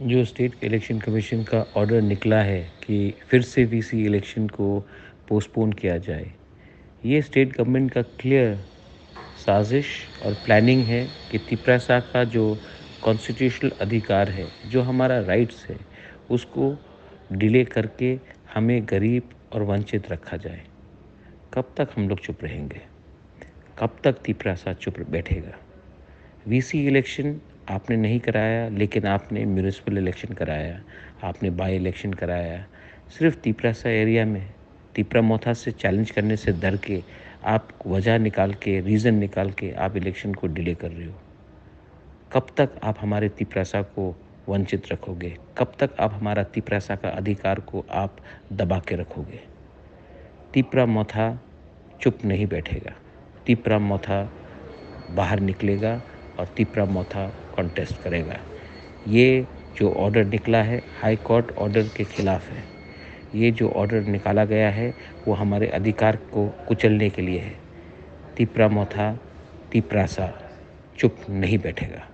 जो state election commission का order निकला है कि फिर से वीसी इलेक्शन को पोस्टपोन किया जाए, ये स्टेट गवर्नमेंट का क्लियर साजिश और प्लानिंग है कि तिपरासा का जो कॉन्स्टिट्यूशनल अधिकार है, जो हमारा राइट्स है, उसको डिले करके हमें गरीब और वंचित रखा जाए। कब तक हम लोग चुप रहेंगे? कब तक तिपरासा चुप बैठेगा? वीसी इलेक्शन आपने नहीं कराया, लेकिन आपने म्यूनिसिपल इलेक्शन कराया, आपने बाई इलेक्शन कराया। सिर्फ तिपरासा एरिया में तिपरा मोथा से चैलेंज करने से डर के आप वजह निकाल के, रीज़न निकाल के आप इलेक्शन को डिले कर रहे हो। कब तक आप हमारे तिपरासा को वंचित रखोगे? कब तक आप हमारा तिपरासा का अधिकार को आप दबा के रखोगे? तिपरा मोथा चुप नहीं बैठेगा। तिपरा मोथा बाहर निकलेगा और तिपरा मोथा कॉन्टेस्ट करेगा। ये जो ऑर्डर निकला है हाई कोर्ट ऑर्डर के खिलाफ है। ये जो ऑर्डर निकाला गया है वो हमारे अधिकार को कुचलने के लिए है। तिपरा मोथा तिपरासा चुप नहीं बैठेगा।